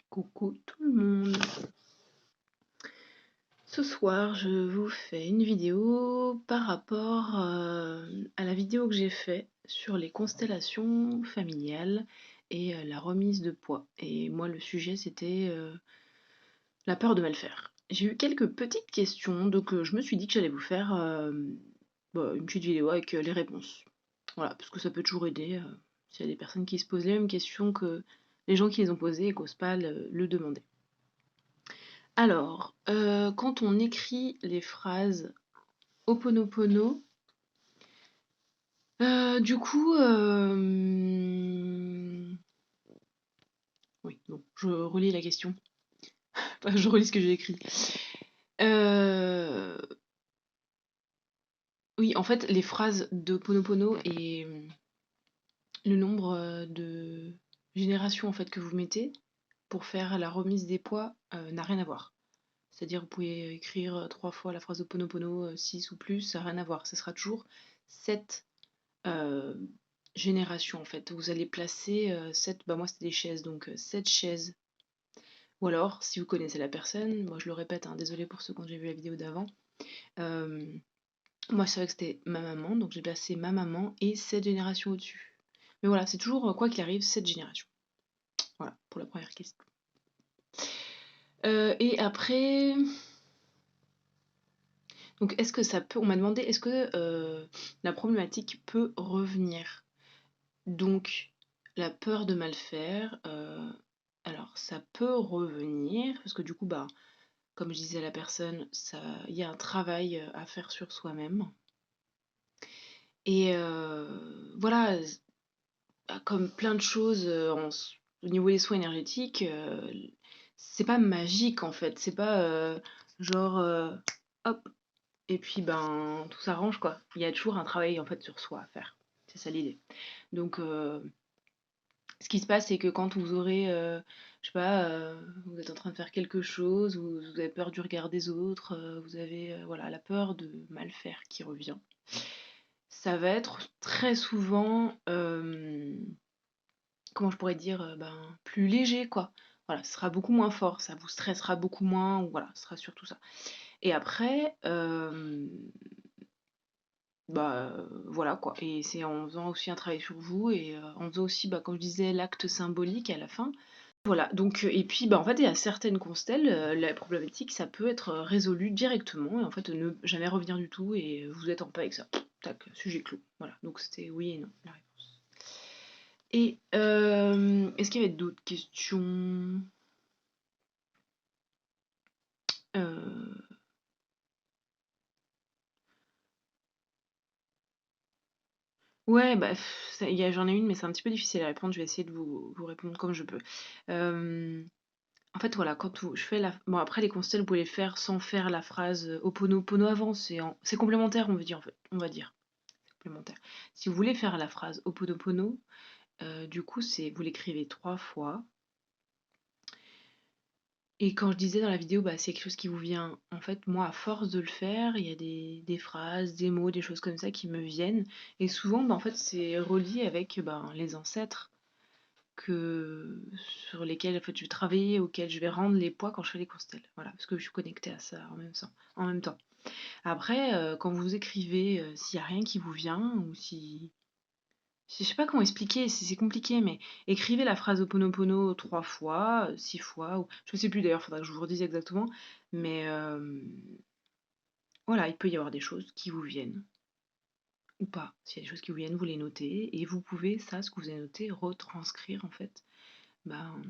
Coucou tout le monde. Ce soir, je vous fais une vidéo par rapport à la vidéo que j'ai faite sur les constellations familiales et la remise de poids. Et moi, le sujet, c'était la peur de mal faire. J'ai eu quelques petites questions, donc je me suis dit que j'allais vous faire une petite vidéo avec les réponses. Voilà, parce que ça peut toujours aider s'il y a des personnes qui se posent les mêmes questions que les gens qui les ont posées et qui n'osent pas le demander. Alors, quand on écrit les phrases Ho'oponopono, du coup, oui, bon, je relis la question. Enfin, je relis ce que j'ai écrit. Oui, en fait, les phrases de Ponopono et le nombre de générations en fait que vous mettez pour faire la remise des poids n'a rien à voir. C'est-à-dire vous pouvez écrire 3 fois la phrase Ho'oponopono, 6 ou plus, ça n'a rien à voir. Ce sera toujours 7 générations en fait. Vous allez placer 7, bah moi c'était des chaises, donc 7 chaises. Ou alors, si vous connaissez la personne, moi je le répète, hein, désolé pour ceux quand j'ai vu la vidéo d'avant. Moi c'est vrai que c'était ma maman, donc j'ai placé ma maman et 7 générations au-dessus. Mais voilà, c'est toujours, quoi qu'il arrive, 7 générations. Voilà, pour la première question. Et après. Donc est-ce que ça peut. On m'a demandé est-ce que la problématique peut revenir. Donc, la peur de mal faire, alors ça peut revenir, parce que du coup, bah, comme je disais à la personne, il y a un travail à faire sur soi-même. Et voilà, comme plein de choses au niveau des soins énergétiques, c'est pas magique en fait, c'est pas genre hop, et puis ben tout s'arrange quoi. Il y a toujours un travail en fait sur soi à faire, c'est ça l'idée. Donc ce qui se passe, c'est que quand vous aurez, je sais pas, vous êtes en train de faire quelque chose, vous avez peur du regard des autres, vous avez voilà, la peur de mal faire qui revient. Ça va être très souvent, comment je pourrais dire, plus léger quoi. Voilà, ce sera beaucoup moins fort, ça vous stressera beaucoup moins, ou voilà, ce sera surtout ça. Et après, voilà quoi. Et c'est en faisant aussi un travail sur vous et en faisant aussi, comme je disais, l'acte symbolique à la fin. Voilà, donc et puis, en fait, il y a certaines constelles, la problématique, ça peut être résolu directement et en fait, ne jamais revenir du tout et vous êtes en paix avec ça. Tac, sujet clos. Voilà, donc c'était oui et non, la réponse. Et est-ce qu'il y avait d'autres questions? Heu, ouais, ça j'en ai une, mais c'est un petit peu difficile à répondre, je vais essayer de vous répondre comme je peux. Hem En fait, voilà, quand je fais la. Bon, après, les constelles, vous pouvez les faire sans faire la phrase Ho'oponopono avant, c'est complémentaire, on veut dire, en fait, on va dire. C'est complémentaire. Si vous voulez faire la phrase Ho'oponopono, du coup, vous l'écrivez 3 fois. Et quand je disais dans la vidéo, c'est quelque chose qui vous vient. En fait, moi, à force de le faire, il y a des phrases, des mots, des choses comme ça qui me viennent. Et souvent, en fait, c'est relié avec les ancêtres sur lesquels en fait, je vais travailler, auxquels je vais rendre les poids quand je fais les constelles. Voilà, parce que je suis connectée à ça en même temps. Après, quand vous écrivez, s'il n'y a rien qui vous vient, ou si. Je sais pas comment expliquer, c'est compliqué, mais écrivez la phrase Ho'oponopono 3 fois, 6 fois, ou je sais plus d'ailleurs, faudra que je vous redise exactement, mais voilà, il peut y avoir des choses qui vous viennent, ou pas. S'il y a des choses qui vous viennent, vous les notez, et vous pouvez, ça, ce que vous avez noté, retranscrire en fait. Ben,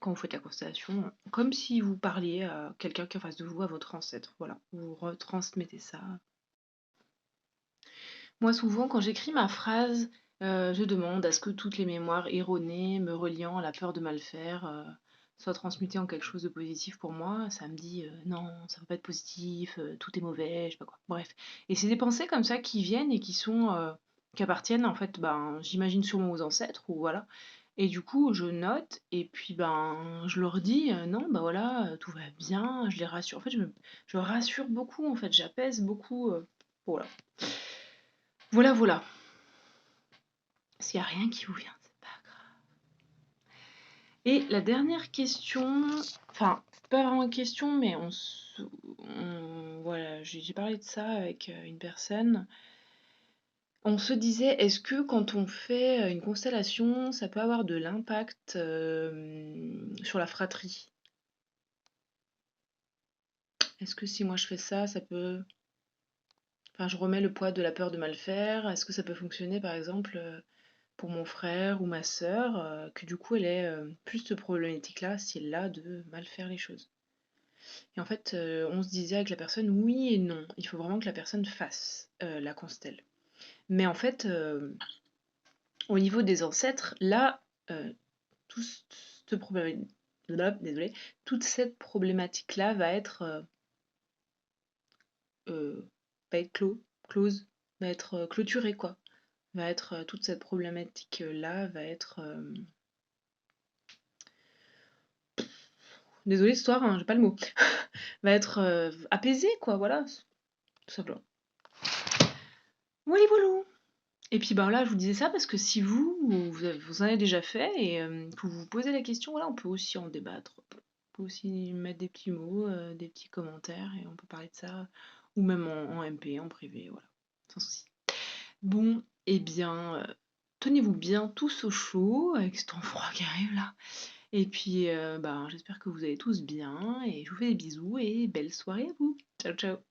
quand vous faites la constellation, comme si vous parliez à quelqu'un qui est en face de vous, à votre ancêtre. Voilà, vous retransmettez ça. Moi, souvent, quand j'écris ma phrase, je demande à ce que toutes les mémoires erronées me reliant à la peur de mal faire soient transmutées en quelque chose de positif pour moi. Ça me dit non, ça ne va pas être positif, tout est mauvais, je sais pas quoi. Bref. Et c'est des pensées comme ça qui viennent et qui appartiennent en fait, j'imagine sûrement aux ancêtres ou voilà. Et du coup, je note et puis je leur dis non, voilà, tout va bien, je les rassure. En fait, je rassure beaucoup, en fait, j'apaise beaucoup. Voilà. Voilà, S'il n'y a rien qui vous vient, c'est pas grave. Et la dernière question, enfin, pas vraiment une question, mais voilà, j'ai parlé de ça avec une personne. On se disait, est-ce que quand on fait une constellation, ça peut avoir de l'impact sur la fratrie? Est-ce que si moi je fais ça, ça peut... Enfin, je remets le poids de la peur de mal faire. Est-ce que ça peut fonctionner, par exemple, pour mon frère ou ma sœur, que du coup elle ait plus de problématique-là si elle a de mal faire les choses? Et en fait, on se disait avec la personne, oui et non. Il faut vraiment que la personne fasse la constelle. Mais en fait, au niveau des ancêtres, là, tout ce problème, désolé, toute cette problématique-là euh, va être close, va être clôturée, quoi. Va être toute cette problématique-là va être désolée histoire, hein, j'ai pas le mot. Va être apaisée, quoi, voilà, tout simplement. Oui, voilà. Et puis ben là, je vous disais ça parce que si vous en avez déjà fait et que vous vous posez la question, voilà, on peut aussi en débattre. On peut aussi mettre des petits mots, des petits commentaires et on peut parler de ça. Ou même en MP, en privé, voilà. Sans souci. Bon, eh bien, tenez-vous bien tous au chaud avec ce temps froid qui arrive là. Et puis, ben, j'espère que vous allez tous bien et je vous fais des bisous et belle soirée à vous. Ciao, ciao.